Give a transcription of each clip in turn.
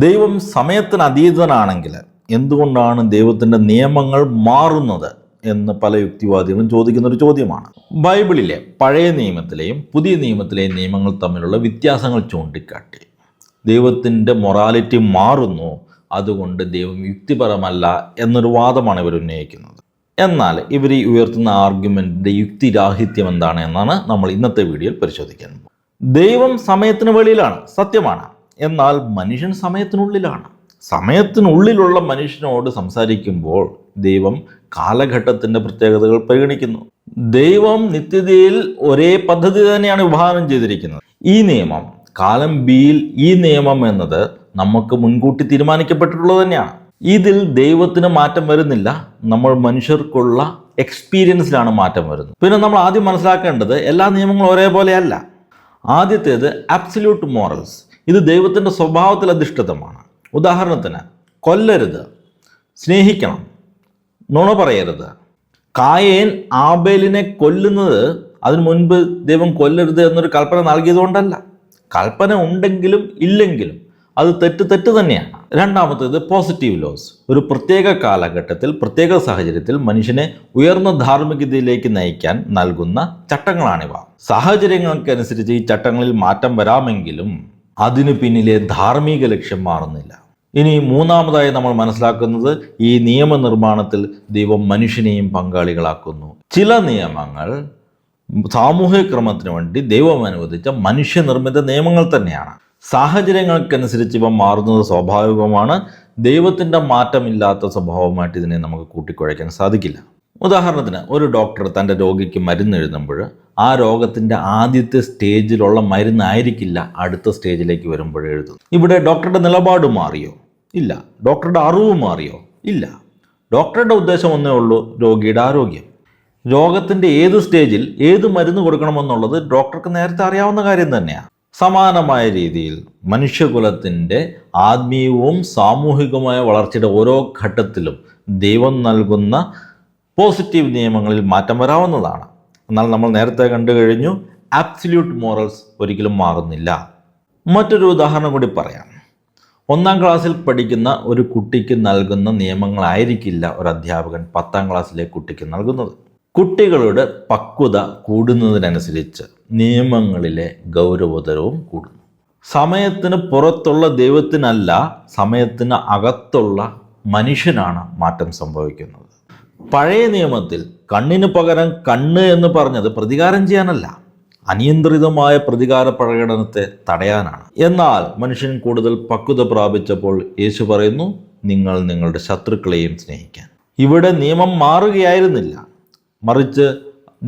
ദൈവം സമയത്തിന് അതീതനാണെങ്കിൽ എന്തുകൊണ്ടാണ് ദൈവത്തിൻ്റെ നിയമങ്ങൾ മാറുന്നത് എന്ന് പല യുക്തിവാദികളും ചോദിക്കുന്നൊരു ചോദ്യമാണ്. ബൈബിളിലെ പഴയ നിയമത്തിലെയും പുതിയ നിയമത്തിലെയും നിയമങ്ങൾ തമ്മിലുള്ള വ്യത്യാസങ്ങൾ ചൂണ്ടിക്കാട്ടി ദൈവത്തിൻ്റെ മൊറാലിറ്റി മാറുന്നു, അതുകൊണ്ട് ദൈവം യുക്തിപരമല്ല എന്നൊരു വാദമാണ് ഇവർ ഉന്നയിക്കുന്നത്. എന്നാൽ ഇവർ ഈ ഉയർത്തുന്ന ആർഗ്യുമെൻറ്റിൻ്റെ യുക്തിരാഹിത്യം എന്താണ് എന്നാണ് നമ്മൾ ഇന്നത്തെ വീഡിയോയിൽ പരിശോധിക്കാൻ പോകുന്നത്. ദൈവം സമയത്തിന് വെളിയിലാണ്, സത്യമാണ്. എന്നാൽ മനുഷ്യൻ സമയത്തിനുള്ളിലാണ്. സമയത്തിനുള്ളിലുള്ള മനുഷ്യനോട് സംസാരിക്കുമ്പോൾ ദൈവം കാലഘട്ടത്തിൻ്റെ പ്രത്യേകതകൾ പരിഗണിക്കുന്നു. ദൈവം നിത്യതയിൽ ഒരേ പദ്ധതി തന്നെയാണ് വിഭാവനം ചെയ്തിരിക്കുന്നത്. ഈ നിയമം കാലം ബിയിൽ ഈ നിയമം എന്നത് നമുക്ക് മുൻകൂട്ടി തീരുമാനിക്കപ്പെട്ടിട്ടുള്ളത് തന്നെയാണ്. ഇതിൽ ദൈവത്തിന് മാറ്റം വരുന്നില്ല, നമ്മൾ മനുഷ്യർക്കുള്ള എക്സ്പീരിയൻസിലാണ് മാറ്റം വരുന്നത്. പിന്നെ നമ്മൾ ആദ്യം മനസ്സിലാക്കേണ്ടത് എല്ലാ നിയമങ്ങളും ഒരേപോലെയല്ല. ആദ്യത്തേത് അബ്സല്യൂട്ട് മോറൽസ്. ഇത് ദൈവത്തിൻ്റെ സ്വഭാവത്തിൽ അധിഷ്ഠിതമാണ്. ഉദാഹരണത്തിന്, കൊല്ലരുത്, സ്നേഹിക്കണം, നുണ പറയരുത്. കായേൻ ആബേലിനെ കൊല്ലുന്നത് അതിനു മുൻപ് ദൈവം കൊല്ലരുത് എന്നൊരു കൽപ്പന നൽകിയതുകൊണ്ടല്ല. കൽപ്പന ഉണ്ടെങ്കിലും ഇല്ലെങ്കിലും അത് തെറ്റ് തന്നെയാണ്. രണ്ടാമത്തേത് പോസിറ്റീവ് ലോസ്. ഒരു പ്രത്യേക കാലഘട്ടത്തിൽ പ്രത്യേക സാഹചര്യത്തിൽ മനുഷ്യനെ ഉയർന്ന ധാർമ്മികതയിലേക്ക് നയിക്കാൻ നൽകുന്ന ചട്ടങ്ങളാണിവ. സാഹചര്യങ്ങൾക്കനുസരിച്ച് ഈ ചട്ടങ്ങളിൽ മാറ്റം വരാമെങ്കിലും അതിനു പിന്നിലെ ധാർമ്മിക ലക്ഷ്യം മാറുന്നില്ല. ഇനി മൂന്നാമതായി നമ്മൾ മനസ്സിലാക്കുന്നത്, ഈ നിയമനിർമ്മാണത്തിൽ ദൈവം മനുഷ്യനെയും പങ്കാളികളാക്കുന്നു. ചില നിയമങ്ങൾ സാമൂഹിക ക്രമത്തിന് വേണ്ടി ദൈവം അനുവദിച്ച മനുഷ്യനിർമ്മിത നിയമങ്ങൾ തന്നെയാണ്. സാഹചര്യങ്ങൾക്കനുസരിച്ച് ഇവ മാറുന്നത് സ്വാഭാവികമാണ്. ദൈവത്തിൻ്റെ മാറ്റമില്ലാത്ത സ്വഭാവമായിട്ട് ഇതിനെ നമുക്ക് കൂട്ടിക്കുഴയ്ക്കാൻ സാധിക്കില്ല. ഉദാഹരണത്തിന്, ഒരു ഡോക്ടർ തൻ്റെ രോഗിക്ക് മരുന്ന് എഴുതുമ്പോൾ ആ രോഗത്തിൻ്റെ ആദ്യത്തെ സ്റ്റേജിലുള്ള മരുന്നായിരിക്കില്ല അടുത്ത സ്റ്റേജിലേക്ക് വരുമ്പോൾ എഴുതുന്നത്. ഇവിടെ ഡോക്ടറുടെ നിലപാട് മാറിയോ? ഇല്ല. ഡോക്ടറുടെ അറിവ് മാറിയോ? ഇല്ല. ഡോക്ടറുടെ ഉദ്ദേശം ഒന്നേ ഉള്ളൂ, രോഗിയുടെ ആരോഗ്യം. രോഗത്തിൻ്റെ ഏത് സ്റ്റേജിൽ ഏത് മരുന്ന് കൊടുക്കണമെന്നുള്ളത് ഡോക്ടർക്ക് നേരത്തെ അറിയാവുന്ന കാര്യം തന്നെയാണ്. സമാനമായ രീതിയിൽ മനുഷ്യകുലത്തിൻ്റെ ആത്മീയവും സാമൂഹികവുമായ വളർച്ചയുടെ ഓരോ ഘട്ടത്തിലും ദൈവം നൽകുന്ന പോസിറ്റീവ് നിയമങ്ങളിൽ മാറ്റം വരാവുന്നതാണ്. എന്നാൽ നമ്മൾ നേരത്തെ കണ്ടു കഴിഞ്ഞു, ആബ്സല്യൂട്ട് മോറൽസ് ഒരിക്കലും മാറുന്നില്ല. മറ്റൊരു ഉദാഹരണം കൂടി പറയാം. 1-ാം ക്ലാസ്സിൽ പഠിക്കുന്ന ഒരു കുട്ടിക്ക് നൽകുന്ന നിയമങ്ങളായിരിക്കില്ല ഒരു അധ്യാപകൻ 10-ാം ക്ലാസ്സിലെ കുട്ടിക്ക് നൽകുന്നത്. കുട്ടികളുടെ പക്വത കൂടുന്നതിനനുസരിച്ച് നിയമങ്ങളിലെ ഗൗരവതരവും കൂടുന്നു. സമയത്തിന് പുറത്തുള്ള ദൈവത്തിനല്ല, സമയത്തിന് അകത്തുള്ള മനുഷ്യനാണ് മാറ്റം സംഭവിക്കുന്നത്. പഴയ നിയമത്തിൽ കണ്ണിന് പകരം കണ്ണ് എന്ന് പറഞ്ഞത് പ്രതികാരം ചെയ്യാനല്ല, അനിയന്ത്രിതമായ പ്രതികാര പ്രകടനത്തെ തടയാനാണ്. എന്നാൽ മനുഷ്യൻ കൂടുതൽ പക്വത പ്രാപിച്ചപ്പോൾ യേശു പറയുന്നു, നിങ്ങൾ നിങ്ങളുടെ ശത്രുക്കളെയും സ്നേഹിക്കാൻ. ഇവിടെ നിയമം മാറുകയായിരുന്നില്ല, മറിച്ച്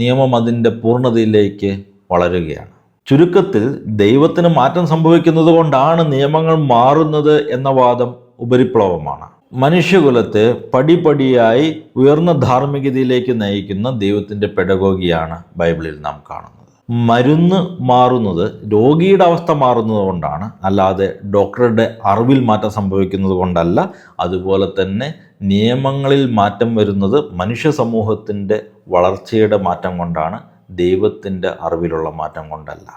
നിയമം അതിൻ്റെ പൂർണ്ണതയിലേക്ക് വളരുകയാണ്. ചുരുക്കത്തിൽ, ദൈവത്തിന് മാറ്റം സംഭവിക്കുന്നത് കൊണ്ടാണ് നിയമങ്ങൾ മാറുന്നത് എന്ന വാദം ഉപരിപ്ലവമാണ്. മനുഷ്യകുലത്തെ പടിപടിയായി ഉയർന്ന ധാർമ്മികതയിലേക്ക് നയിക്കുന്ന ദൈവത്തിൻ്റെ പെഡഗോഗിയാണ് ബൈബിളിൽ നാം കാണുന്നത്. മരുന്ന് മാറുന്നത് രോഗിയുടെ അവസ്ഥ മാറുന്നത് കൊണ്ടാണ്, അല്ലാതെ ഡോക്ടറുടെ അറിവിൽ മാറ്റം സംഭവിക്കുന്നത് കൊണ്ടല്ല. അതുപോലെ തന്നെ നിയമങ്ങളിൽ മാറ്റം വരുന്നത് മനുഷ്യ സമൂഹത്തിൻ്റെ വളർച്ചയുടെ മാറ്റം കൊണ്ടാണ്, ദൈവത്തിൻ്റെ അറിവിലുള്ള മാറ്റം കൊണ്ടല്ല.